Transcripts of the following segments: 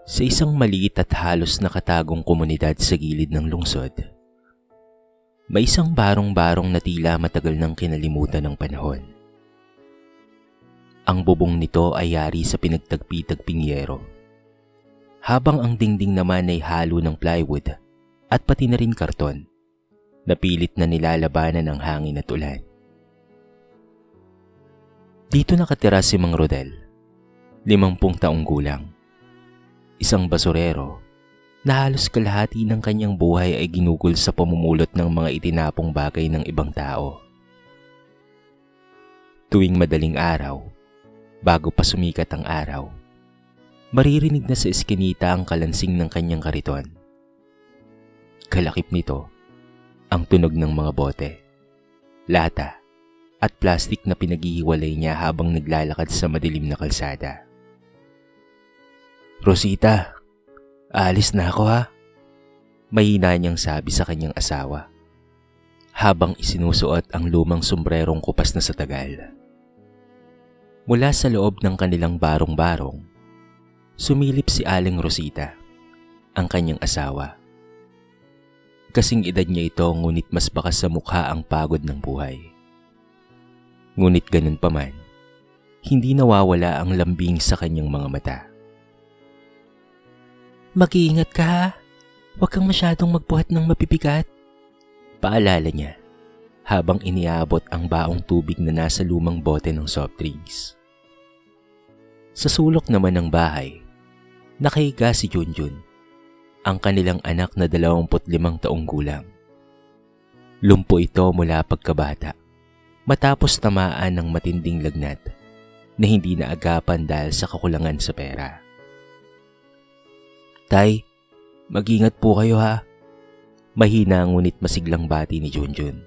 Sa isang maliit at halos nakatagong komunidad sa gilid ng lungsod, may isang barong-barong na tila matagal nang kinalimutan ng panahon. Ang bubong nito ay yari sa pinagtagpi-tagping yero, habang ang dingding naman ay halo ng plywood at pati na rin karton na pilit na nilalabanan ng hangin at ulan. Dito nakatira si Mang Rodel, 50 taong gulang. Isang basurero na halos kalahati ng kanyang buhay ay ginugol sa pamumulot ng mga itinapong bagay ng ibang tao. Tuwing madaling araw, bago pa sumikat ang araw, maririnig na sa eskinita ang kalansing ng kanyang kariton. Kalakip nito ang tunog ng mga bote, lata at plastik na pinaghihiwalay niya habang naglalakad sa madilim na kalsada. "Rosita, aalis na ako ha," mahina niyang sabi sa kanyang asawa, habang isinusuot ang lumang sombrerong kupas na sa tagal. Mula sa loob ng kanilang barong-barong, sumilip si Aling Rosita, ang kanyang asawa. Kasing edad niya ito, ngunit mas bakas sa mukha ang pagod ng buhay. Ngunit ganun pa man, hindi nawawala ang lambing sa kanyang mga mata. "Mag-iingat ka ha. Huwag kang masyadong magbuhat ng mabibigat," paalala niya habang iniabot ang baong tubig na nasa lumang bote ng soft drinks. Sa sulok naman ng bahay, nakahiga si Junjun, ang kanilang anak na 25 taong gulang. Lumpo ito mula pagkabata, matapos tamaan ng matinding lagnat na hindi naagapan dahil sa kakulangan sa pera. "Tay, mag-ingat po kayo ha," mahina ngunit masiglang bati ni Junjun.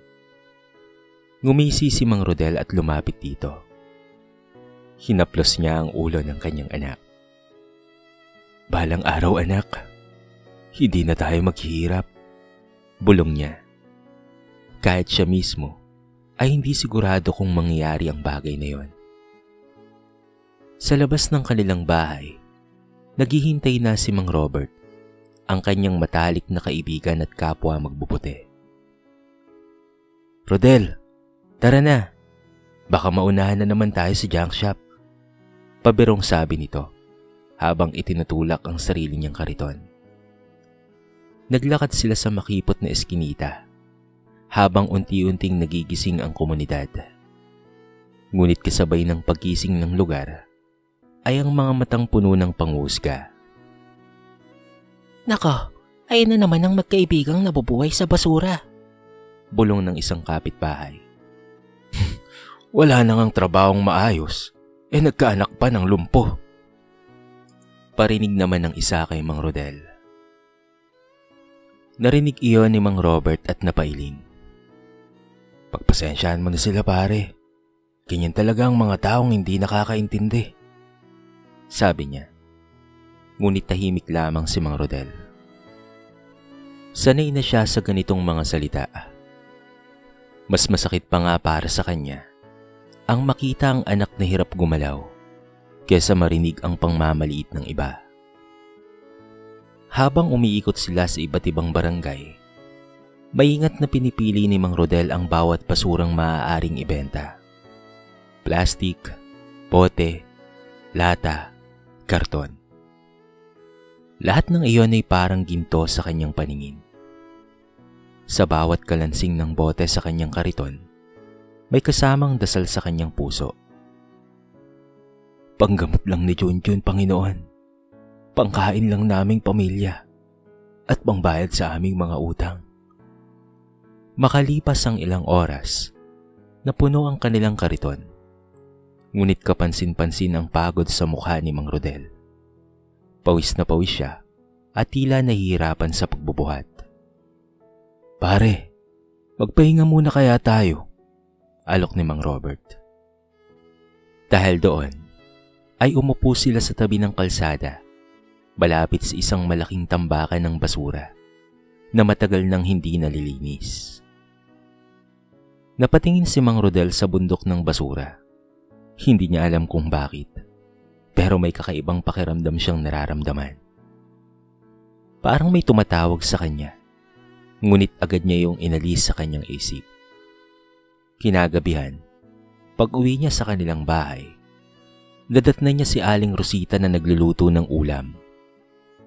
Ngumisi si Mang Rodel at lumapit dito. Hinaplos niya ang ulo ng kanyang anak. "Balang araw anak, hindi na tayo maghihirap," bulong niya. Kahit siya mismo ay hindi sigurado kung mangyayari ang bagay na yon. Sa labas ng kanilang bahay, naghihintay na si Mang Robert, ang kanyang matalik na kaibigan at kapwa magbubuti. "Rodel, tara na. Baka maunahan na naman tayo sa junk shop," pabirong sabi nito habang itinutulak ang sarili niyang kariton. Naglakad sila sa makipot na eskinita habang unti-unting nagigising ang komunidad. Ngunit kasabay ng paggising ng lugar ay ang mga matang puno ng panghusga. "Nako, ayun na naman ang magkaibigang nabubuhay sa basura," bulong ng isang kapitbahay. "Wala nang ang trabahong maayos, nagkaanak pa ng lumpo," parinig naman ng isa kay Mang Rodel. Narinig iyon ni Mang Robert at napailing. "Pagpasensyahan mo na sila pare. Ganyan talaga ang mga taong hindi nakakaintindi," sabi niya. Ngunit tahimik lamang si Mang Rodel. Sanay na siya sa ganitong mga salita. Mas masakit pa nga para sa kanya ang makita ang anak na hirap gumalaw kaysa marinig ang pangmamaliit ng iba. Habang umiikot sila sa iba't ibang barangay, maingat na pinipili ni Mang Rodel ang bawat basurang maaaring ibenta. Plastik, bote, lata, karton. Lahat ng iyon ay parang ginto sa kanyang paningin. Sa bawat kalansing ng bote sa kanyang kariton, may kasamang dasal sa kanyang puso. "Panggamot lang ni Junjun, Panginoon. Pangkain lang naming pamilya at pangbayad sa aming mga utang." Makalipas ang ilang oras, napuno ang kanilang kariton. Ngunit kapansin-pansin ang pagod sa mukha ni Mang Rodel. Pawis na pawis siya at tila nahihirapan sa pagbubuhat. "Pare, magpahinga muna kaya tayo," alok ni Mang Robert. Dahil doon, ay umupo sila sa tabi ng kalsada, malapit sa isang malaking tambakan ng basura na matagal nang hindi nalilinis. Napatingin si Mang Rodel sa bundok ng basura. Hindi niya alam kung bakit, pero may kakaibang pakiramdam siyang nararamdaman Parang may tumatawag sa kanya. Ngunit agad niya yung inalis sa kanyang isip. Kinagabihan, pag-uwi niya sa kanilang bahay, nadatnan niya si Aling Rosita na nagluluto ng ulam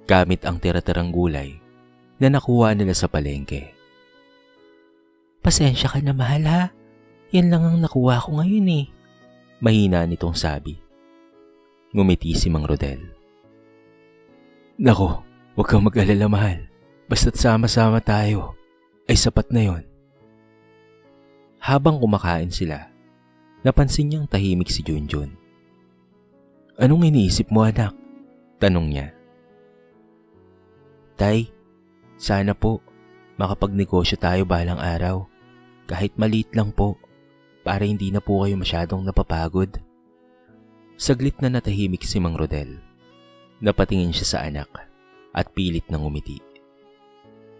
gamit ang tira-tirang gulay na nakuha nila sa palengke. "Pasensya ka na, mahal ha. Yan lang ang nakuha ko ngayon eh." Mahina nitong sabi. Ngumiti si Mang Rodel. "Nako, huwag kang mag-alala, mahal. Basta't sama-sama tayo, ay sapat na yon." Habang kumakain sila, napansin niyang tahimik si Junjun. "Anong iniisip mo, anak?" tanong niya. "Tay, sana po makapagnegosyo tayo balang araw. Kahit maliit lang po, para hindi na po kayo masyadong napapagod." Saglit na natahimik si Mang Rodel. Napatingin siya sa anak at pilit nang umiti.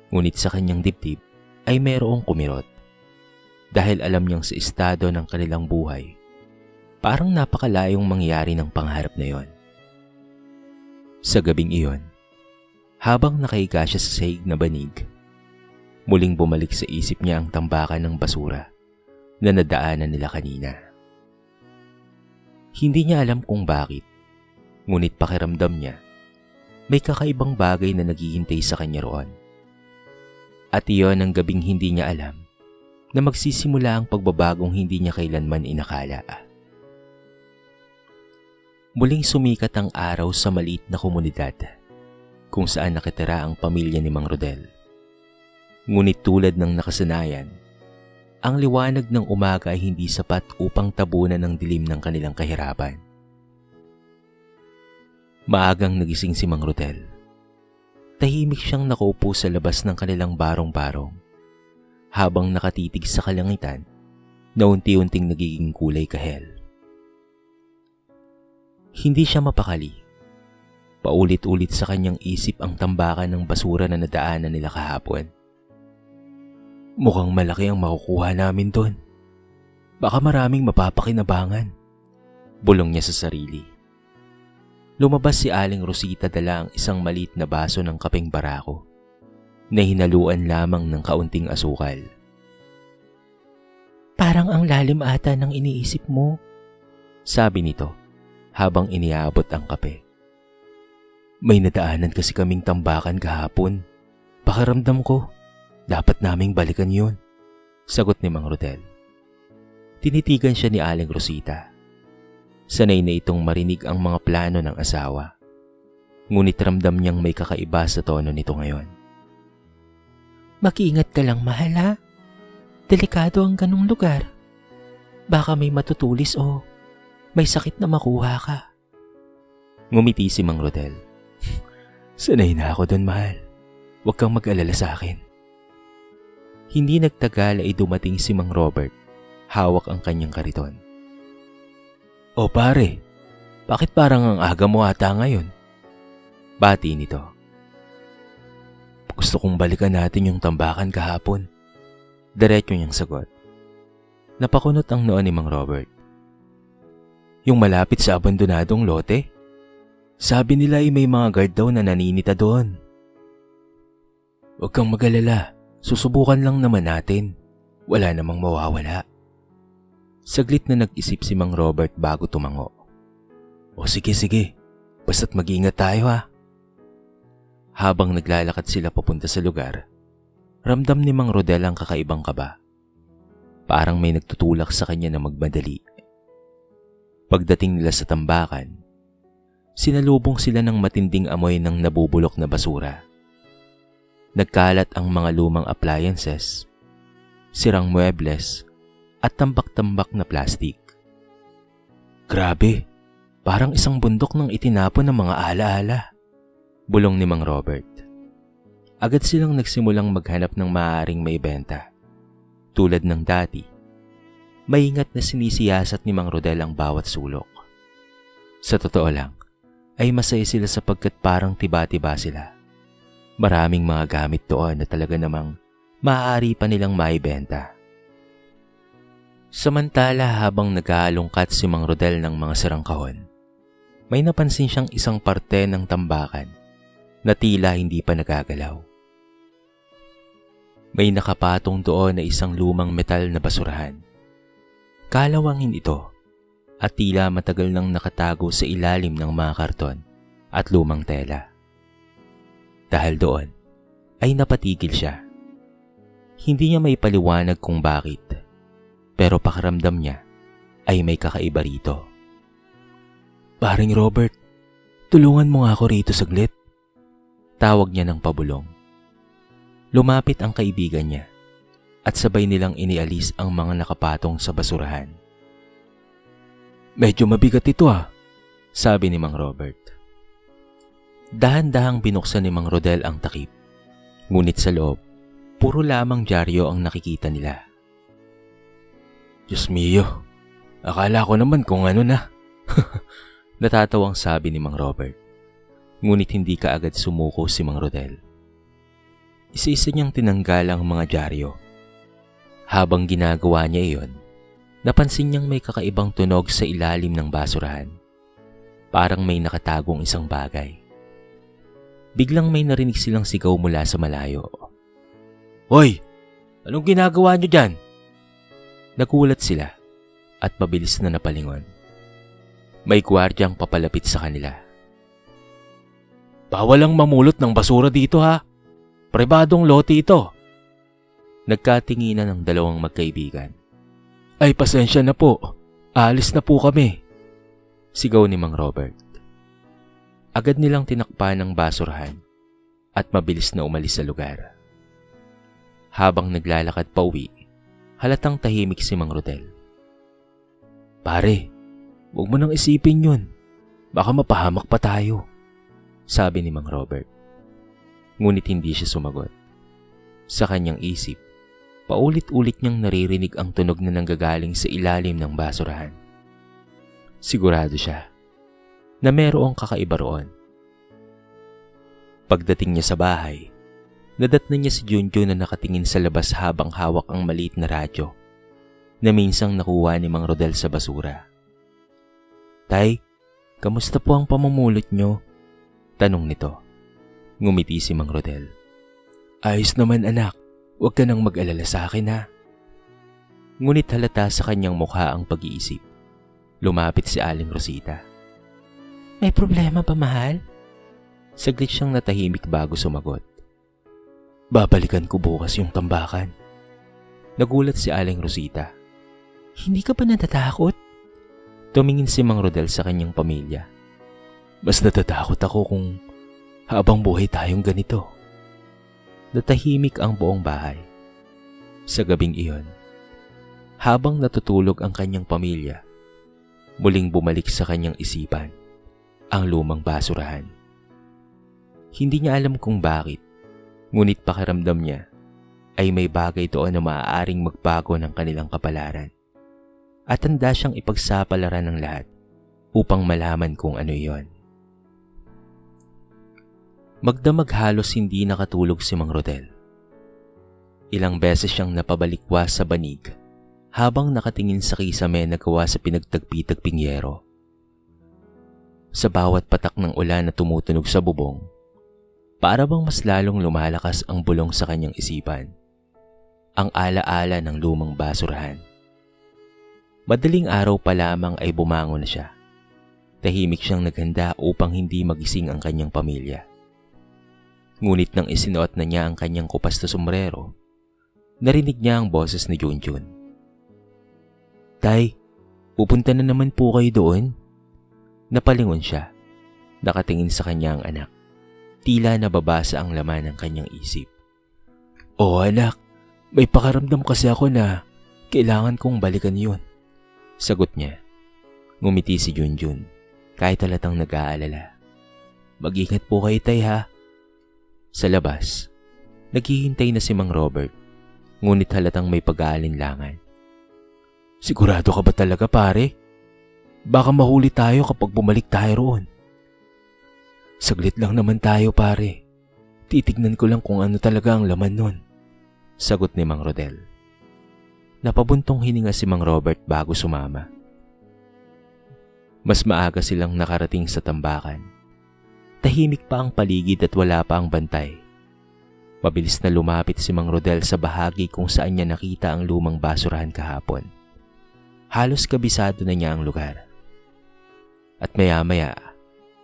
Ngunit sa kanyang dibdib ay mayroong kumirot. Dahil alam niyang sa estado ng kanilang buhay, parang napakalayong mangyari ng pangarap na yon. Sa gabing iyon, habang nakahiga siya sa sahig na banig, muling bumalik sa isip niya ang tambakan ng basura na nadaanan nila kanina. Hindi niya alam kung bakit, ngunit pakiramdam niya, may kakaibang bagay na naghihintay sa kanya roon. At iyon ang gabing hindi niya alam na magsisimula ang pagbabagong hindi niya kailanman inakala. Muling sumikat ang araw sa maliit na komunidad kung saan nakitira ang pamilya ni Mang Rodel. Ngunit tulad ng nakasanayan, ang liwanag ng umaga ay hindi sapat upang tabunan ang dilim ng kanilang kahirapan. Maagang nagising si Mang Rodel. Tahimik siyang nakaupo sa labas ng kanilang barong-barong habang nakatitig sa kalangitan na unti-unting nagiging kulay kahel. Hindi siya mapakali. Paulit-ulit sa kanyang isip ang tambakan ng basura na nadaanan nila kahapon. Mukhang malaki ang makukuha namin doon. Baka maraming mapapakinabangan, bulong niya sa sarili. Lumabas si Aling Rosita dala ang isang maliit na baso ng kapeng barako na hinaluan lamang ng kaunting asukal. "Parang ang lalim ata ng iniisip mo," sabi nito habang iniabot ang kape. "May nadaanan kasi kaming tambakan kahapon. Pakiramdam ko, dapat naming balikan yun," sagot ni Mang Rodel. Tinitigan siya ni Aling Rosita. Sanay na itong marinig ang mga plano ng asawa. Ngunit ramdam niyang may kakaiba sa tono nito ngayon. "Mag-iingat ka lang, mahal ha. Delikado ang ganung lugar. Baka may matutulis o may sakit na makuha ka." Ngumiti si Mang Rodel. "Sanay na ako doon, mahal. Huwag kang mag-alala sa akin." Hindi nagtagal ay dumating si Mang Robert. Hawak ang kanyang kariton. "O pare, bakit parang ang aga mo ata ngayon?" Bati nito. "Gusto kong balikan natin yung tambakan kahapon." Diretso niyang sagot. Napakunot ang noo ni Mang Robert. "Yung malapit sa abandonadong lote? Sabi nila ay may mga guard daw na naninita doon." "Huwag kang mag-alala. Susubukan lang naman natin. Wala namang mawawala." Saglit na nag-isip si Mang Robert bago tumango. "O sige, basta't mag-iingat tayo ha." Habang naglalakad sila papunta sa lugar, ramdam ni Mang Rodel ang kakaibang kaba. Parang may nagtutulak sa kanya na magmadali. Pagdating nila sa tambakan, sinalubong sila ng matinding amoy ng nabubulok na basura. Nagkalat ang mga lumang appliances, sirang muebles, at tambak-tambak na plastik. "Grabe, parang isang bundok ng itinapon ng mga alaala," bulong ni Mang Robert. Agad silang nagsimulang maghanap ng maaaring maibenta. Tulad ng dati, maingat na sinisiyasat ni Mang Rodel ang bawat sulok. Sa totoo lang, ay masaya sila sapagkat parang tiba-tiba sila. Maraming mga gamit doon na talaga namang maaari pa nilang maibenta. Samantala habang nag-aalungkat si Mang Rodel ng mga sirang kahon, may napansin siyang isang parte ng tambakan na tila hindi pa nagagalaw. May nakapatong doon na isang lumang metal na basurahan. Kalawangin ito at tila matagal nang nakatago sa ilalim ng mga karton at lumang tela. Dahil doon ay napatigil siya. Hindi niya may paliwanag kung bakit, pero pakiramdam niya ay may kakaiba rito. "Paring Robert, tulungan mo nga ako rito saglit." Tawag niya ng pabulong. Lumapit ang kaibigan niya at sabay nilang inialis ang mga nakapatong sa basurahan. "Medyo mabigat ito sabi ni Mang Robert. Dahan-dahang binuksan ni Mang Rodel ang takip. Ngunit sa loob, puro lamang dyaryo ang nakikita nila. "Diyos mio, akala ko naman kung ano na." Natatawang sabi ni Mang Robert. Ngunit hindi kaagad sumuko si Mang Rodel. Isa-isa niyang tinanggal ang mga dyaryo. Habang ginagawa niya iyon, napansin niyang may kakaibang tunog sa ilalim ng basurahan. Parang may nakatagong isang bagay. Biglang may narinig silang sigaw mula sa malayo. "Hoy! Anong ginagawa niyo dyan?" Nagulat sila at mabilis na napalingon. May gwardyang papalapit sa kanila. "Bawal ang mamulot ng basura dito Pribadong lote ito." Nagkatinginan ng dalawang magkaibigan. "Ay, pasensya na po. Aalis na po kami." Sigaw ni Mang Robert. Agad nilang tinakpan ang basurahan at mabilis na umalis sa lugar. Habang naglalakad pa uwi, halatang tahimik si Mang Rodel. "Pare, huwag mo nang isipin yun. Baka mapahamak pa tayo," sabi ni Mang Robert. Ngunit hindi siya sumagot. Sa kanyang isip, paulit-ulit niyang naririnig ang tunog na nanggagaling sa ilalim ng basurahan. Sigurado siya na mayroong kakaiba roon. Pagdating niya sa bahay, nadatnan niya si Junjun na nakatingin sa labas habang hawak ang maliit na radyo na minsang nakuha ni Mang Rodel sa basura. "Tay, kamusta po ang pamumulot niyo?" tanong nito. Ngumiti si Mang Rodel. "Ayos naman anak, huwag ka nang mag-alala sa akin Ngunit halata sa kanyang mukha ang pag-iisip. Lumapit si Aling Rosita. "May problema ba, mahal?" Saglit siyang natahimik bago sumagot. "Babalikan ko bukas yung tambakan." Nagulat si Aling Rosita. "Hindi ka ba natatakot?" Tumingin si Mang Rodel sa kanyang pamilya. "Mas natatakot ako kung habang buhay tayong ganito." Natahimik ang buong bahay. Sa gabing iyon, habang natutulog ang kanyang pamilya, muling bumalik sa kanyang isipan ang lumang basurahan. Hindi niya alam kung bakit, ngunit pakiramdam niya ay may bagay doon na maaaring magbago ng kanilang kapalaran. At handa siyang ipagsapalaran ng lahat upang malaman kung ano iyon. Magdamag halos hindi nakatulog si Mang Rodel. Ilang beses siyang napabalikwas sa banig habang nakatingin sa kisame na gawa sa pinagtagpi-tagping yero. Sa bawat patak ng ulan na tumutunog sa bubong, para bang mas lalong lumalakas ang bulong sa kanyang isipan. Ang alaala ng lumang basurahan. Madaling araw pa lamang ay bumangon na siya. Tahimik siyang naghanda upang hindi magising ang kanyang pamilya. Ngunit nang isinuot na niya ang kanyang kupas na sombrero, narinig niya ang boses ni Junjun. "Tay, pupunta na naman po kayo doon?" Napalingon siya. Nakatingin sa kanya ang anak. Tila nababasa ang laman ng kanyang isip. "Oo anak, may pakaramdam kasi ako na kailangan kong balikan yun," sagot niya. Ngumiti si Junjun kahit halatang nag-aalala. "Mag-ingat po kayo tay Sa labas, naghihintay na si Mang Robert, ngunit halatang may pag-aalinlangan. "Sigurado ka ba talaga pare? Baka mahuli tayo kapag bumalik tayo roon." "Saglit lang naman tayo pare. Titignan ko lang kung ano talaga ang laman nun," sagot ni Mang Rodel. Napabuntong hininga si Mang Robert bago sumama. Mas maaga silang nakarating sa tambakan. Tahimik pa ang paligid at wala pa ang bantay. Mabilis na lumapit si Mang Rodel sa bahagi kung saan niya nakita ang lumang basurahan kahapon. Halos kabisado na niya ang lugar. At maya-maya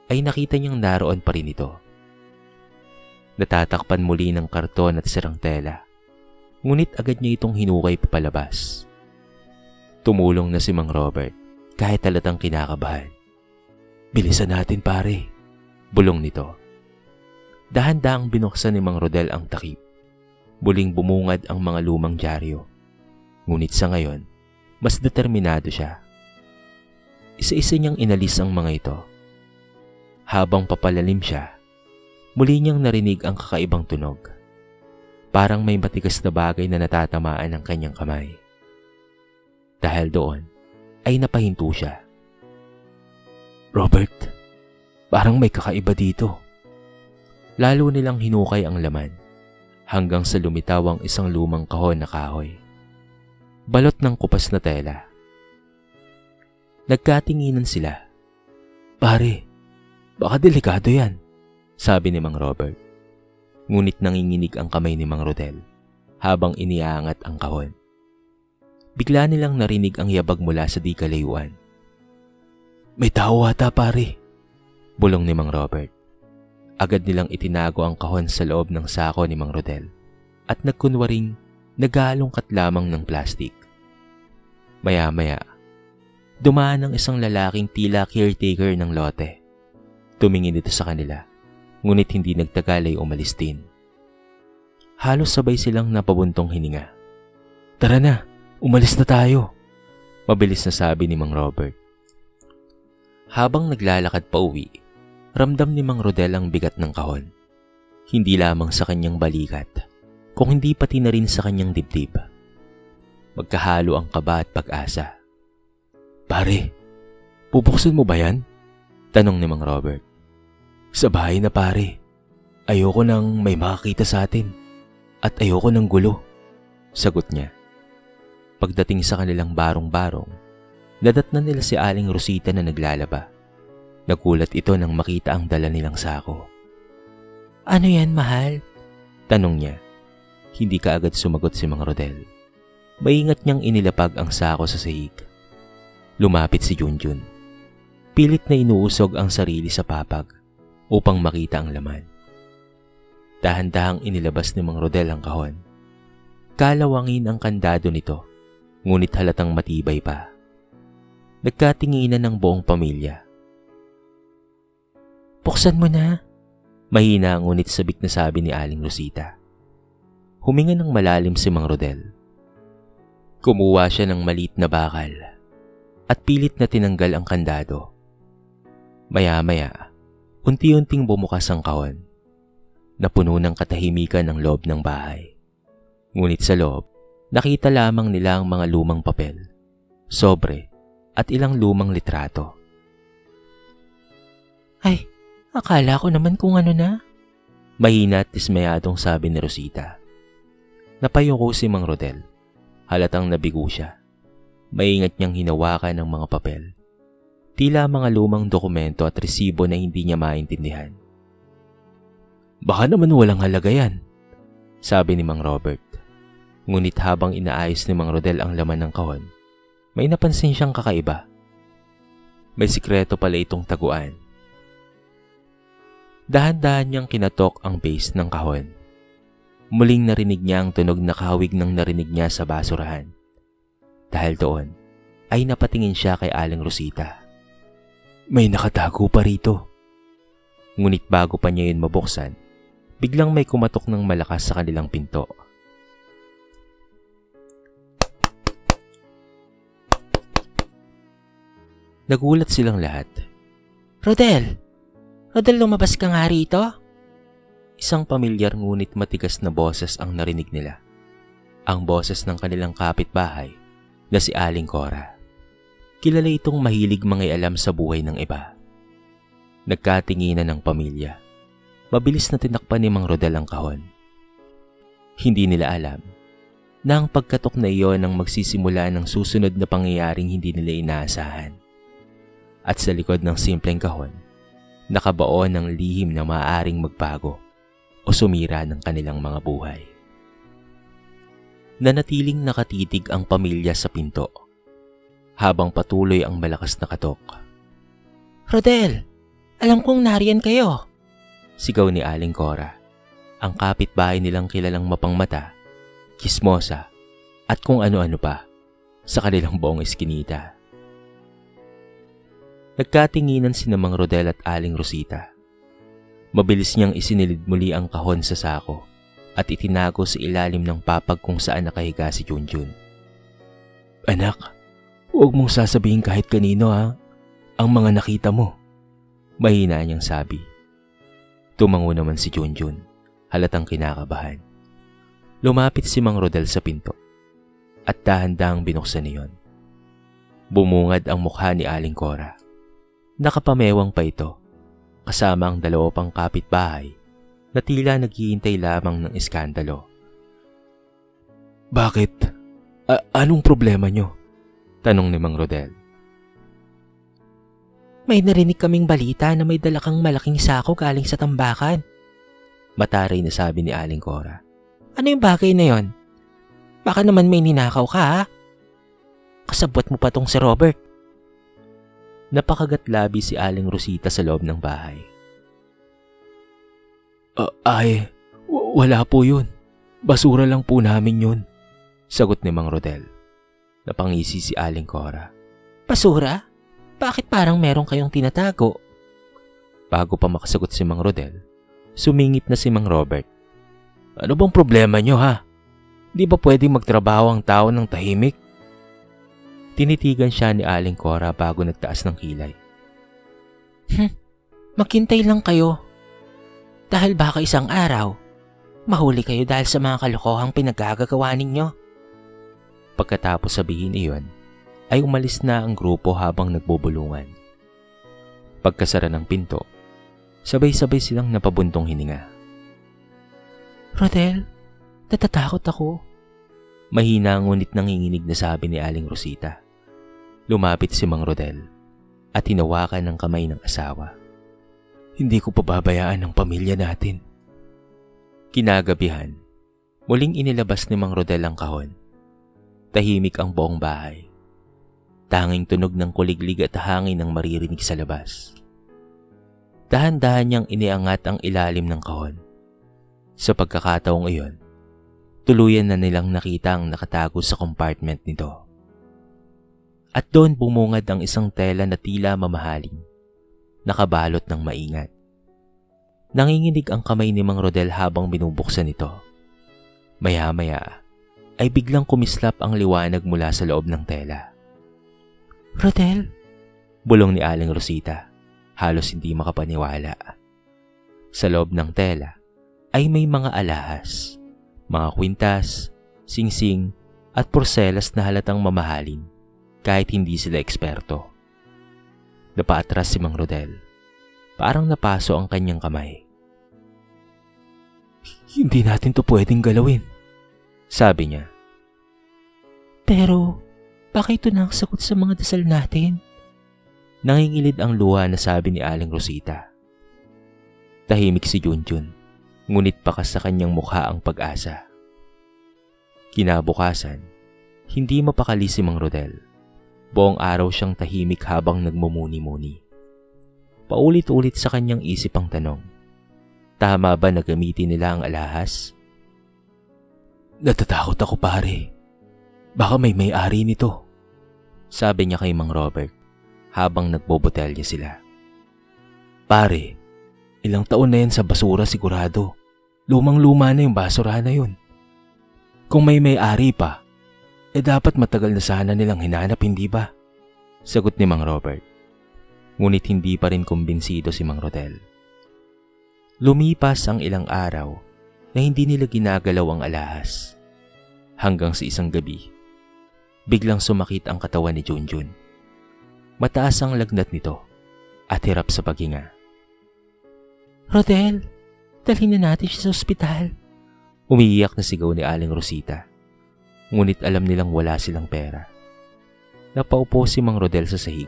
ay nakita niyang naroon pa rin ito. Natatakpan muli ng karton at sirang tela, ngunit agad niya itong hinukay papalabas. Tumulong na si Mang Robert kahit halatang kinakabahan. "Bilisan natin pare," bulong nito. Dahan-dahang binuksan ni Mang Rodel ang takip. Muling bumungad ang mga lumang dyaryo. Ngunit sa ngayon, mas determinado siya. Isa-isa niyang inalis ang mga ito. Habang papalalim siya, muli niyang narinig ang kakaibang tunog. Parang may matigas na bagay na natatamaan ang kanyang kamay. Dahil doon, ay napahinto siya. "Robert, parang may kakaiba dito." Lalo nilang hinukay ang laman hanggang sa lumitaw ang isang lumang kahon na kahoy. Balot ng kupas na tela. Nagkatinginan sila. "Pare, baka delikado yan," sabi ni Mang Robert. Ngunit nanginginig ang kamay ni Mang Rodel habang iniangat ang kahon. Bigla nilang narinig ang yabag mula sa di kalayuan. "May tao ata pare," bulong ni Mang Robert. Agad nilang itinago ang kahon sa loob ng sako ni Mang Rodel at nagkunwaring nag-aalungkat lamang ng plastik. Maya-maya, dumaan ang isang lalaking tila caretaker ng lote. Tumingin ito sa kanila, ngunit hindi nagtagal ay umalis din. Halos sabay silang napabuntong hininga. "Tara na, umalis na tayo," mabilis na sabi ni Mang Robert. Habang naglalakad pa uwi, ramdam ni Mang Rodel ang bigat ng kahon. Hindi lamang sa kanyang balikat, kung hindi pati na rin sa kanyang dibdib. Magkahalo ang kaba at pag-asa. "Pare, bubuksan mo ba yan?" tanong ni Mang Robert. "Sa bahay na pare. Ayoko nang may makakita sa atin. At ayoko ng gulo," sagot niya. Pagdating sa kanilang barong-barong, nadatnan nila si Aling Rosita na naglalaba. Nagulat ito nang makita ang dala nilang sako. "Ano yan, mahal?" tanong niya. Hindi kaagad sumagot si Mang Rodel. Maingat niyang inilapag ang sako sa sahig. Lumapit si Junjun. Pilit na inuusog ang sarili sa papag upang makita ang laman. Dahan-dahang inilabas ni Mang Rodel ang kahon. Kalawangin ang kandado nito, ngunit halatang matibay pa. Nagkatinginan ng buong pamilya. "Buksan mo na," mahina ngunit sabik na sabi ni Aling Rosita. Huminga ng malalim si Mang Rodel. Kumuha siya ng maliit na bakal at pilit na tinanggal ang kandado. Maya-maya, unti-unting bumukas ang kahon. Napuno ng katahimikan ang loob ng bahay. Ngunit sa loob, nakita lamang nila ang mga lumang papel, sobre at ilang lumang litrato. "Ay, akala ko naman kung ano na," mahina at dismayadong sabi ni Rosita. Napayuko si Mang Rodel. Halatang nabigo siya. Maingat niyang hinawakan ang mga papel. Tila mga lumang dokumento at resibo na hindi niya maintindihan. "Baka naman walang halaga yan," sabi ni Mang Robert. Ngunit habang inaayos ni Mang Rodel ang laman ng kahon, may napansin siyang kakaiba. May sikreto pala itong taguan. Dahan-dahan niyang kinatok ang base ng kahon. Muling narinig niya ang tunog na kahawig ng narinig niya sa basurahan. Dahil doon, ay napatingin siya kay Aling Rosita. "May nakatago pa rito." Ngunit bago pa niya yun mabuksan, biglang may kumatok ng malakas sa kanilang pinto. Nagulat silang lahat. "Rodel! Rodel, lumabas ka nga rito?" Isang pamilyar ngunit matigas na boses ang narinig nila. Ang boses ng kanilang kapitbahay na si Aling Cora. Kilala itong mahilig mangialam sa buhay ng iba. Nagkatinginan ng pamilya. Mabilis na tinakpan ni Mang Rodel ang kahon. Hindi nila alam na ang pagkatok na iyon ang magsisimula ng susunod na pangyayaring hindi nila inaasahan. At sa likod ng simpleng kahon, nakabaon ng lihim na maaaring magbago o sumira ng kanilang mga buhay. Nanatiling nakatitig ang pamilya sa pinto habang patuloy ang malakas na katok. Rodel, alam kong nariyan kayo. Sigaw ni Aling Cora, ang kapitbahay nilang kilalang mapangmata, kismosa at kung ano-ano pa sa kanilang buong eskinita. Nagkatinginan si Mang Rodel at Aling Rosita. Mabilis niyang isinilid muli ang kahon sa sako at itinago sa ilalim ng papag kung saan nakahiga si Junjun. Anak, huwag mong sasabihin kahit kanino ang mga nakita mo. Mahina niyang sabi. Tumango naman si Junjun, halatang kinakabahan. Lumapit si Mang Rodel sa pinto at dahan-dahang binuksan niyon. Bumungad ang mukha ni Aling Cora. Nakapamewang pa ito, kasama ang dalawa pang kapitbahay na tila naghihintay lamang ng iskandalo. Bakit? Anong problema nyo? Tanong ni Mang Rodel. May narinig kaming balita na may dala kang malaking sako galing sa tambakan. Mataray na sabi ni Aling Cora. Ano yung bagay na yon? Baka naman may ninakaw ka ha? Kasabot mo pa tong si Robert. Napakagatlabi si Aling Rosita sa loob ng bahay. Wala po yun. Basura lang po namin yun. Sagot ni Mang Rodel. Napangisi si Aling Cora. Basura? Bakit parang meron kayong tinatago? Bago pa makasagot si Mang Rodel, sumingit na si Mang Robert. Ano bang problema nyo ha? Di ba pwedeng magtrabaho ang tao ng tahimik? Tinitigan siya ni Aling Cora bago nagtaas ng kilay. Maghintay lang kayo. Dahil baka isang araw, mahuli kayo dahil sa mga kalokohang pinagagagawa ninyo. Pagkatapos sabihin iyon, ay umalis na ang grupo habang nagbubulungan. Pagkasara ng pinto, sabay-sabay silang napabuntong hininga. Rodel, natatakot ako. Mahina ngunit nanginginig na sabi ni Aling Rosita. Lumapit si Mang Rodel at hinawakan ng kamay ng asawa. Hindi ko pababayaan ang pamilya natin. Kinagabihan, muling inilabas ni Mang Rodel ang kahon. Tahimik ang buong bahay. Tanging tunog ng kuliglig at hangin ang maririnig sa labas. Dahan-dahan niyang iniangat ang ilalim ng kahon. Sa pagkakataong iyon, tuluyan na nilang nakita ang nakatago sa compartment nito. At doon bumungad ang isang tela na tila mamahaling, nakabalot ng maingat. Nanginginig ang kamay ni Mang Rodel habang binubuksan ito. Maya-maya ay biglang kumislap ang liwanag mula sa loob ng tela. Rodel? Bulong ni Aling Rosita, halos hindi makapaniwala. Sa loob ng tela ay may mga alahas, mga kwintas, singsing at porselas na halatang mamahalin kahit hindi sila eksperto. Napaatras si Mang Rodel. Parang napaso ang kanyang kamay. Hindi natin to pwedeng galawin, sabi niya. Pero baka ito na ang sagot sa mga dasal natin. Nangingilid ang luha na sabi ni Aling Rosita. Tahimik si Junjun, ngunit pakas sa kanyang mukha ang pag-asa. Kinabukasan, hindi mapakali si Mang Rodel. Buong araw siyang tahimik habang nagmumuni-muni. Paulit-ulit sa kanyang isip ang tanong, tama ba na gamitin nila ang alahas? Natatakot ako pare. Baka may-ari nito, sabi niya kay Mang Robert habang nagbobotelya sila. Pare, ilang taon na yan sa basura sigurado. Lumang-luma na yung basura na yun. Kung may-ari pa, dapat matagal na sana nilang hinanap, hindi ba? Sagot ni Mang Robert. Ngunit hindi pa rin kumbinsido si Mang Rodel. Lumipas ang ilang araw na hindi nila ginagalaw ang alahas. Hanggang sa isang gabi, biglang sumakit ang katawan ni Junjun. Mataas ang lagnat nito at hirap sa paghinga. Rodel, dalhin na natin siya sa ospital. Umiiyak na sigaw ni Aling Rosita. Ngunit alam nilang wala silang pera. Napaupo si Mang Rodel sa sahig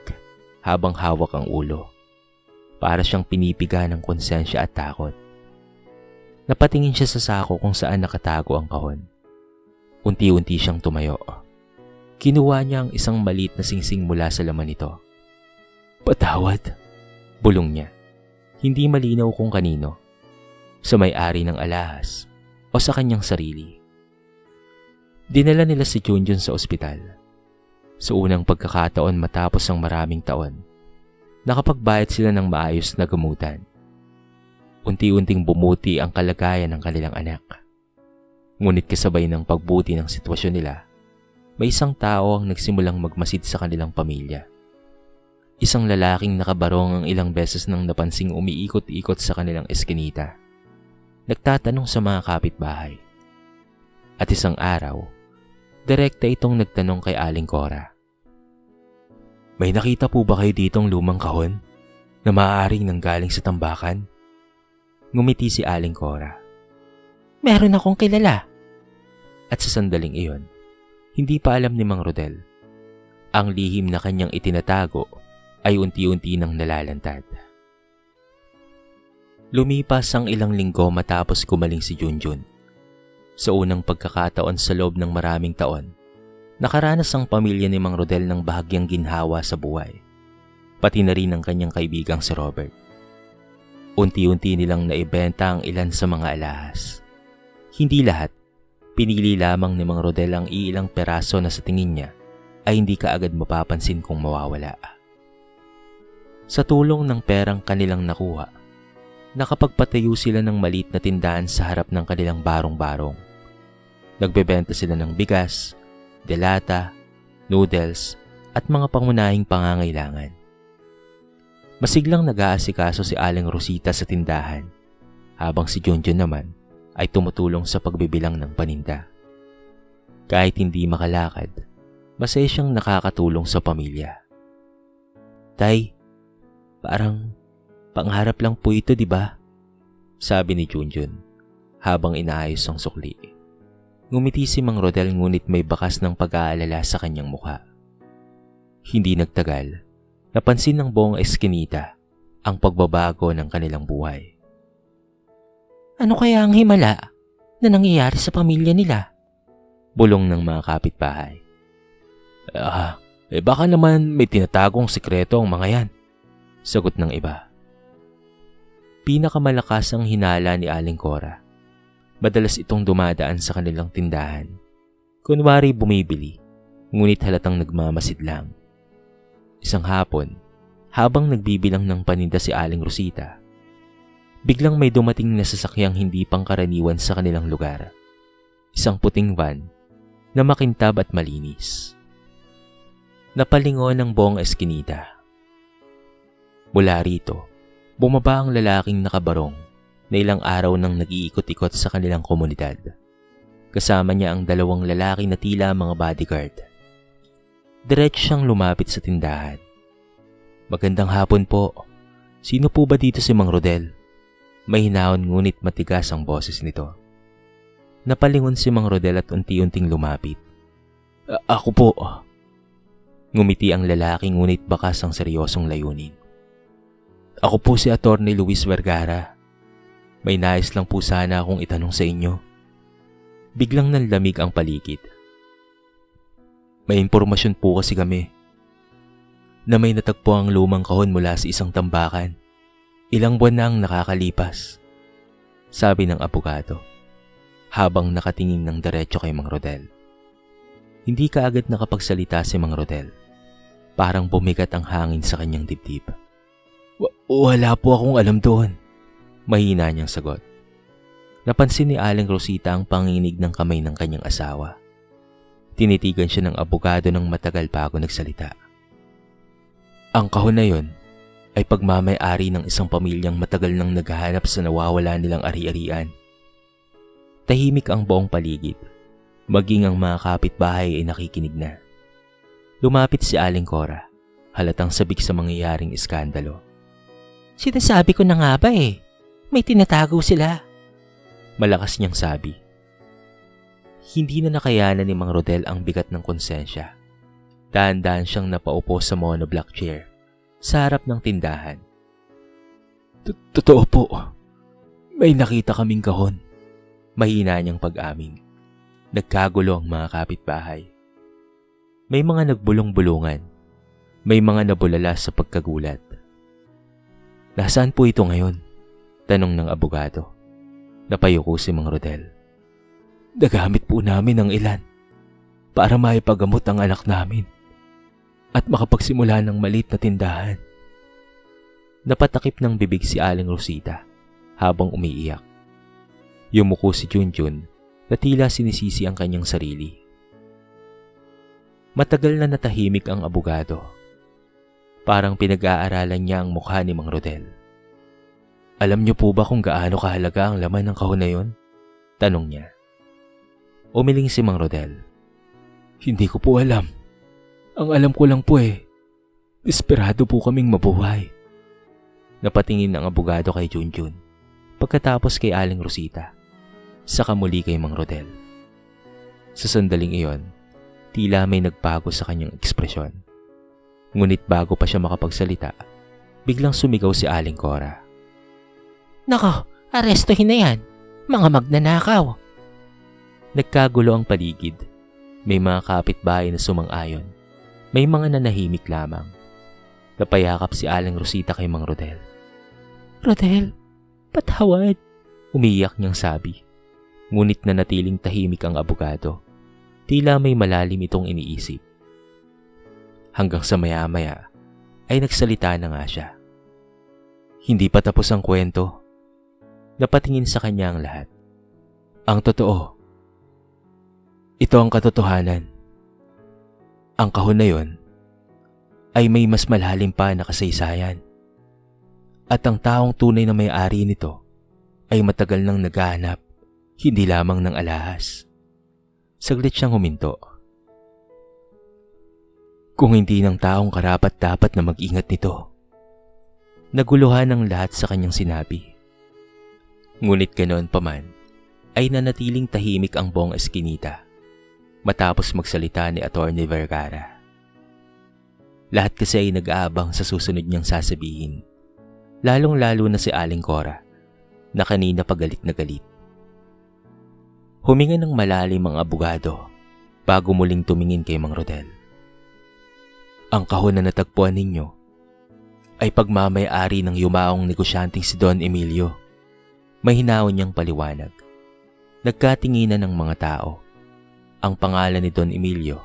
habang hawak ang ulo. Para siyang pinipiga ng konsensya at takot. Napatingin siya sa sako kung saan nakatago ang kahon. Unti-unti siyang tumayo. Kinuha niya ang isang maliit na singsing mula sa laman nito. "Patawad," bulong niya. Hindi malinaw kung kanino. Sa may-ari ng alahas o sa kanyang sarili. Dinala nila si Junjun sa ospital. Sa unang pagkakataon matapos ang maraming taon, nakapagbayad sila ng maayos na gamutan. Unti-unting bumuti ang kalagayan ng kanilang anak. Ngunit kasabay ng pagbuti ng sitwasyon nila, may isang tao ang nagsimulang magmasid sa kanilang pamilya. Isang lalaking nakabarong ang ilang beses nang napansing umiikot-ikot sa kanilang eskinita. Nagtatanong sa mga kapitbahay. At isang araw, direkta itong nagtanong kay Aling Cora. "May nakita po ba kayo ditong lumang kahon na maaaring nanggaling sa tambakan?" Ngumiti si Aling Cora. Meron akong kilala. At sa sandaling iyon, hindi pa alam ni Mang Rodel. Ang lihim na kanyang itinatago ay unti-unti nang nalalantad. Lumipas ang ilang linggo matapos gumaling si Junjun. Sa unang pagkakataon sa loob ng maraming taon, nakaranas ang pamilya ni Mang Rodel ng bahagyang ginhawa sa buhay, pati na rin ang kanyang kaibigang si Robert. Unti-unti nilang naibenta ang ilan sa mga alahas. Hindi lahat, pinili lamang ni Mang Rodel ang iilang peraso na sa tingin niya ay hindi kaagad mapapansin kung mawawala. Sa tulong ng perang kanilang nakuha, nakapagpatayo sila ng maliit na tindahan sa harap ng kanilang barong-barong. Nagbebenta sila ng bigas, delata, noodles, at mga pangunahing pangangailangan. Masiglang nag-aasikaso si Aling Rosita sa tindahan, habang si Junjun naman ay tumutulong sa pagbibilang ng paninda. Kahit hindi makalakad, masaya siyang nakakatulong sa pamilya. "Tay, parang pangarap lang po ito, di ba?" sabi ni Junjun habang inaayos ang sukli. Ngumiti si Mang Rodel ngunit may bakas ng pag-aalala sa kanyang mukha. Hindi nagtagal, napansin ng buong eskinita ang pagbabago ng kanilang buhay. Ano kaya ang himala na nangyayari sa pamilya nila? Bulong ng mga kapitbahay. Baka naman may tinatagong sikreto ang mga yan, sagot ng iba. Pinakamalakas ang hinala ni Aling Cora. Madalas itong dumadaan sa kanilang tindahan. Kunwari bumibili, ngunit halatang nagmamasid lang. Isang hapon, habang nagbibilang ng paninda si Aling Rosita, biglang may dumating na sasakyang hindi pangkaraniwan sa kanilang lugar. Isang puting van na makintab at malinis. Napalingon ang buong eskinita. Mula rito, bumaba ang lalaking nakabarong na ilang araw nang nag-iikot-ikot sa kanilang komunidad. Kasama niya ang dalawang lalaki na tila mga bodyguard. Diretso siyang lumapit sa tindahan. "Magandang hapon po. Sino po ba dito si Mang Rodel?" May hinahon ngunit matigas ang boses nito. Napalingon si Mang Rodel at unti-unting lumapit. Ako po." Ngumiti ang lalaki ngunit bakas ang seryosong layunin. "Ako po si Attorney Luis Vergara. May nais lang po sana akong itanong sa inyo." Biglang nanlamig ang paligid. "May impormasyon po kasi kami na may natagpo ang lumang kahon mula sa isang tambakan. Ilang buwan na ang nakakalipas," sabi ng abogado habang nakatingin ng diretso kay Mang Rodel. Hindi kaagad nakapagsalita si Mang Rodel. Parang bumigat ang hangin sa kanyang dibdib. Wala po akong alam doon," mahina niyang sagot. Napansin ni Aling Rosita ang panginig ng kamay ng kanyang asawa. Tinitigan siya ng abogado ng matagal bago nagsalita. "Ang kahon na yon ay pagmamay-ari ng isang pamilyang matagal nang naghahanap sa nawawala nilang ari-arian." Tahimik ang buong paligid. Maging ang mga kapitbahay ay nakikinig na. Lumapit si Aling Cora, halatang sabik sa mangyayaring iskandalo. Sinasabi ko na nga ba eh, may tinatago sila. Malakas niyang sabi. Hindi na nakayanan ni Mang Rodel ang bigat ng konsensya. Dahan-dahan siyang napaupo sa monoblock chair sa harap ng tindahan. Totoo po. May nakita kaming kahon. Mahina niyang pag-amin. Nagkagulo ang mga kapitbahay. May mga nagbulong-bulungan. May mga nabulala sa pagkagulat. Nasaan po ito ngayon? Tanong ng abogado. Napayuko si Mang Rodel. Nagamit po namin ang ilan para maipagamot ang anak namin at makapagsimula ng maliit na tindahan. Napatakip ng bibig si Aling Rosita habang umiiyak. Yumuko si Junjun na tila sinisisi ang kanyang sarili. Matagal na natahimik ang abogado. Parang pinag-aaralan niya ang mukha ni Mang Rodel. Alam niyo po ba kung gaano kahalaga ang laman ng kahon na yun? Tanong niya. Umiling si Mang Rodel. Hindi ko po alam. Ang alam ko lang po desperado po kaming mabuhay. Napatingin ang abogado kay Junjun, pagkatapos kay Aling Rosita, saka muli kay Mang Rodel. Sa sandaling iyon, tila may nagbago sa kanyang ekspresyon. Ngunit bago pa siya makapagsalita, biglang sumigaw si Aling Cora. Nako, arestuhin na yan. Mga magnanakaw. Nagkagulo ang paligid. May mga kapitbahay na sumang-ayon. May mga nanahimik lamang. Napayakap si Aling Rosita kay Mang Rodel. Rodel, patawad. Umiyak niyang sabi. Ngunit nanatiling tahimik ang abogado. Tila may malalim itong iniisip. Hanggang sa maya-maya ay nagsalita na nga siya. Hindi pa tapos ang kwento. Napatingin sa kanya ang lahat. Ang totoo. Ito ang katotohanan. Ang kahon na yon ay may mas malalim pa na kasaysayan. At ang taong tunay na may-ari nito ay matagal nang naghahanap, hindi lamang ng alahas. Saglit siyang huminto. Kung hindi ng taong karapat-dapat na mag-ingat nito. Naguluhan ang lahat sa kanyang sinabi. Ngunit ganoon pa man, ay nanatiling tahimik ang buong eskinita matapos magsalita ni Atty. Vergara. Lahat kasi ay nag-aabang sa susunod niyang sasabihin, lalong-lalo na si Aling Cora na kanina pa galit na galit. Huminga ng malalim ang abogado bago muling tumingin kay Mang Rodel. Ang kahon na natagpuan ninyo ay pagmamay-ari ng yumaong negosyanteng si Don Emilio. Mahinaon niyang paliwanag. Nagkatinginan ng mga tao. Ang pangalan ni Don Emilio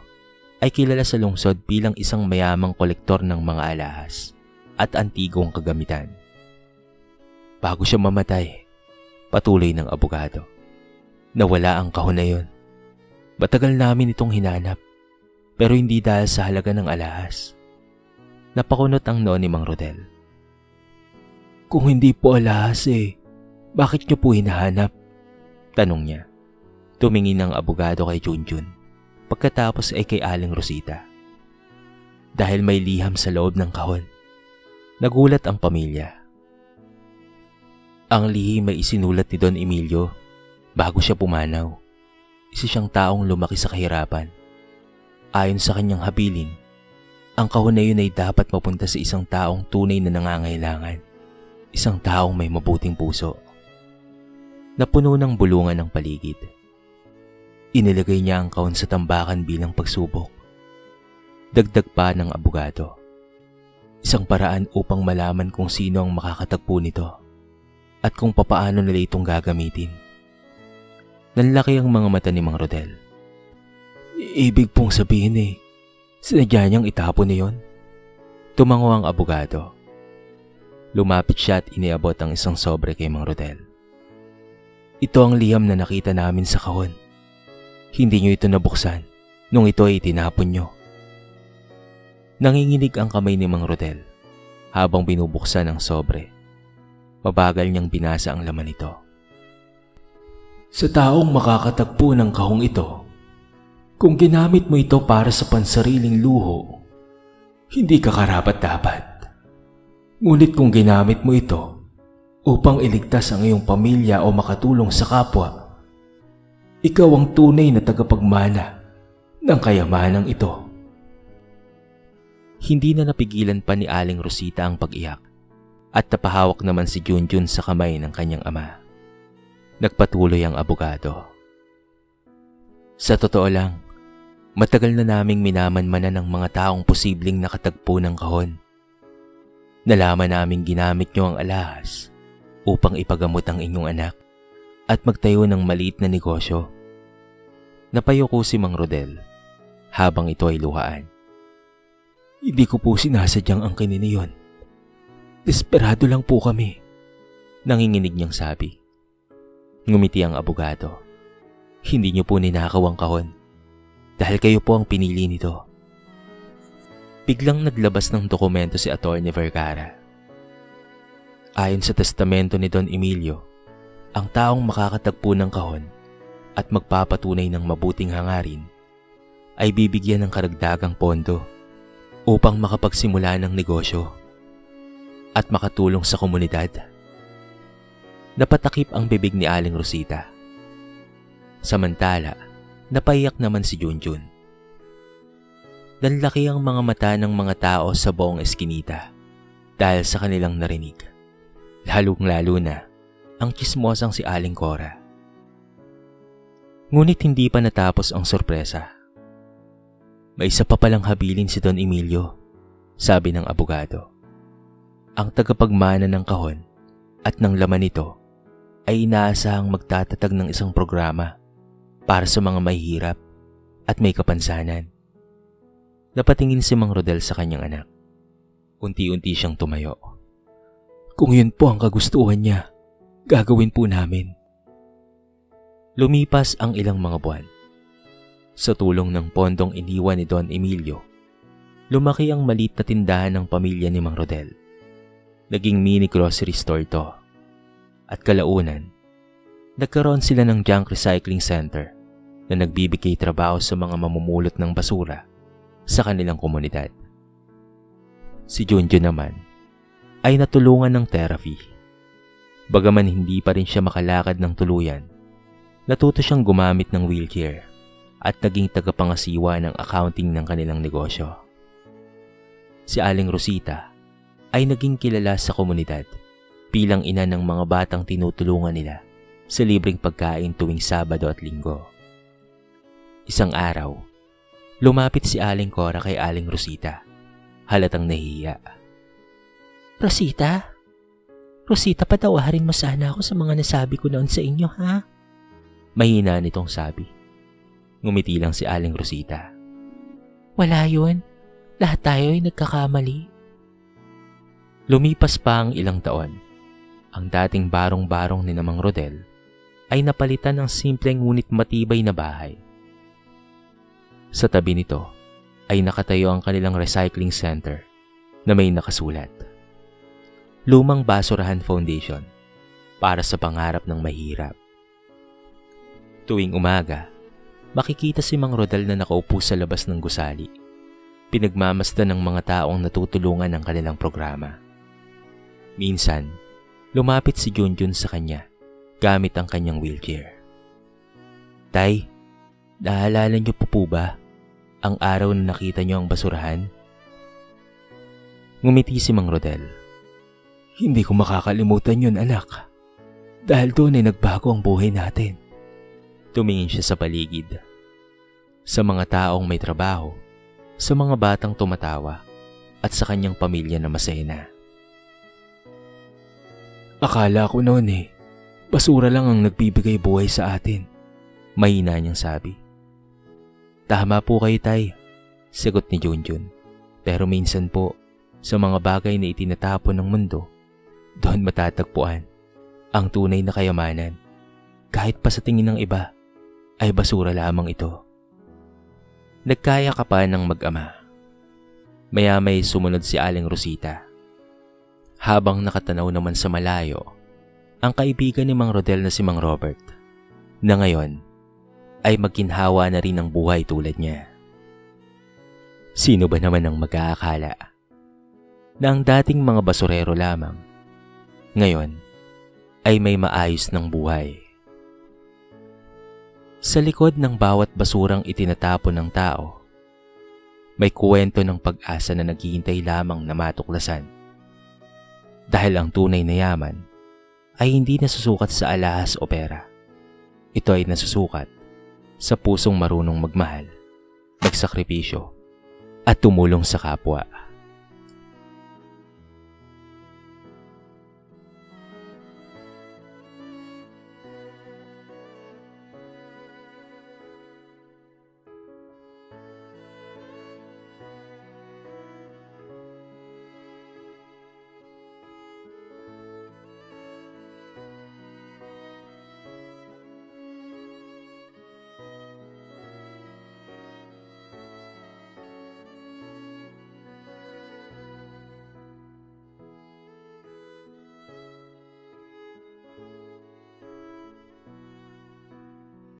ay kilala sa lungsod bilang isang mayamang kolektor ng mga alahas at antigong kagamitan. Bago siya mamatay, patuloy ng abogado, nawala ang kahon na yun. Matagal namin itong hinanap, pero hindi dahil sa halaga ng alahas. Napakunot ang noo ni Mang Rodel. Kung hindi po alahas bakit niyo po hinahanap? Tanong niya. Tumingin ang abogado kay Junjun, pagkatapos ay kay Aling Rosita. Dahil may liham sa loob ng kahon. Nagulat ang pamilya. Ang lihim ay isinulat ni Don Emilio bago siya pumanaw. Isa siyang taong lumaki sa kahirapan. Ayon sa kanyang habilin, ang kahon na yun ay dapat mapunta sa isang taong tunay na nangangailangan. Isang taong may mabuting puso. Napuno ng bulungan ang paligid. Inilagay niya ang kahon sa tambakan bilang pagsubok. Dagdag pa ng abogado. Isang paraan upang malaman kung sino ang makakatagpo nito at kung papaano nila itong gagamitin. Nanlaki ang mga mata ni Mang Rodel. Ibig pong sabihin sinadya niyang itapon niyon? Tumango ang abogado. Lumapit siya at iniabot ang isang sobre kay Mang Rodel. Ito ang liham na nakita namin sa kahon. Hindi niyo ito nabuksan nung ito ay tinapon niyo. Nanginginig ang kamay ni Mang Rodel habang binubuksan ang sobre. Mabagal niyang binasa ang laman nito. Sa taong makakatagpo ng kahong ito, kung ginamit mo ito para sa pansariling luho, hindi ka karapat-dapat. Ngunit kung ginamit mo ito upang iligtas ang iyong pamilya o makatulong sa kapwa, ikaw ang tunay na tagapagmana ng kayamanang ito. Hindi na napigilan pa ni Aling Rosita ang pag-iyak at napahawak naman si Junjun sa kamay ng kanyang ama. Nagpatuloy ang abogado. Sa totoo lang, matagal na naming minamanmanan ng mga taong posibleng nakatagpo ng kahon. Nalaman naming ginamit niyo ang alahas upang ipagamot ang inyong anak at magtayo ng maliit na negosyo. Napayuko si Mang Rodel habang ito ay luhaan. Hindi ko po sinasadyang angkinin niyon. Desperado lang po kami. Nanginginig niyang sabi. Ngumiti ang abogado. Hindi niyo po ninakaw ang kahon dahil kayo po ang pinili nito. Biglang naglabas ng dokumento si Atty. Vergara. Ayon sa testamento ni Don Emilio, ang taong makakatagpo ng kahon at magpapatunay ng mabuting hangarin ay bibigyan ng karagdagang pondo upang makapagsimula ng negosyo at makatulong sa komunidad. Napatakip ang bibig ni Aling Rosita. Samantala, napaiyak naman si Junjun. Nanlaki ang mga mata ng mga tao sa buong eskinita dahil sa kanilang narinig. Lalong-lalo na ang tsismosang si Aling Cora. Ngunit hindi pa natapos ang sorpresa. May isa pa palang habilin si Don Emilio, sabi ng abogado. Ang tagapagmana ng kahon at ng laman nito ay inaasahang magtatatag ng isang programa para sa mga mahihirap at may kapansanan. Napatingin si Mang Rodel sa kanyang anak. Unti-unti siyang tumayo. Kung yun po ang kagustuhan niya, gagawin po namin. Lumipas ang ilang mga buwan. Sa tulong ng pondong iniwan ni Don Emilio, lumaki ang maliit na tindahan ng pamilya ni Mang Rodel. Naging mini grocery store ito. At kalaunan, nagkaroon sila ng junk recycling center na nagbibigay trabaho sa mga mamumulot ng basura sa kanilang komunidad. Si Junjun naman ay natulungan ng therapy. Bagaman hindi pa rin siya makalakad ng tuluyan, natuto siyang gumamit ng wheelchair at naging tagapangasiwa ng accounting ng kanilang negosyo. Si Aling Rosita ay naging kilala sa komunidad bilang ina ng mga batang tinutulungan nila sa libreng pagkain tuwing Sabado at Linggo. Isang araw, lumapit si Aling Cora kay Aling Rosita, halatang nahihiya. Rosita? Rosita, patawarin mo sana ako sa mga nasabi ko noon sa inyo, ha? Mahina nitong sabi. Ngumiti lang si Aling Rosita. Wala yun. Lahat tayo ay nagkakamali. Lumipas pa ang ilang taon. Ang dating barong-barong ni Mang Rodel ay napalitan ng simpleng ngunit matibay na bahay. Sa tabi nito ay nakatayo ang kanilang recycling center na may nakasulat. Lumang Basurahan Foundation para sa pangarap ng mahirap. Tuwing umaga, makikita si Mang Rodel na nakaupo sa labas ng gusali. Pinagmamasdan ng mga taong natutulungan ng kanilang programa. Minsan, lumapit si Junjun sa kanya gamit ang kanyang wheelchair. Tay, naalala niyo po ba ang araw na nakita niyo ang basurahan? Ngumiti si Mang Rodel. Hindi ko makakalimutan yun, anak. Dahil doon ay nagbago ang buhay natin. Tumingin siya sa paligid. Sa mga taong may trabaho, sa mga batang tumatawa, at sa kanyang pamilya na masaya na. Akala ko noon basura lang ang nagbibigay buhay sa atin. Mahina niyang sabi. Tama po kayo, tay, sagot ni Junjun. Pero minsan po, sa mga bagay na itinatapon ng mundo, doon matatagpuan ang tunay na kayamanan. Kahit pa sa tingin ng iba, ay basura lamang ito. Nagkaya ka pa ng mag-ama. Maya-may sumunod si Aling Rosita. Habang nakatanaw naman sa malayo, ang kaibigan ni Mang Rodel na si Mang Robert, na ngayon ay magginhawa na rin ang buhay tulad niya. Sino ba naman ang mag-aakala na ang dating mga basurero lamang, ngayon ay may maayos ng buhay? Sa likod ng bawat basurang itinatapon ng tao, may kwento ng pag-asa na naghihintay lamang na matuklasan. Dahil ang tunay na yaman ay hindi nasusukat sa alahas o pera. Ito ay nasusukat sa pusong marunong magmahal, magsakripisyo, at tumulong sa kapwa.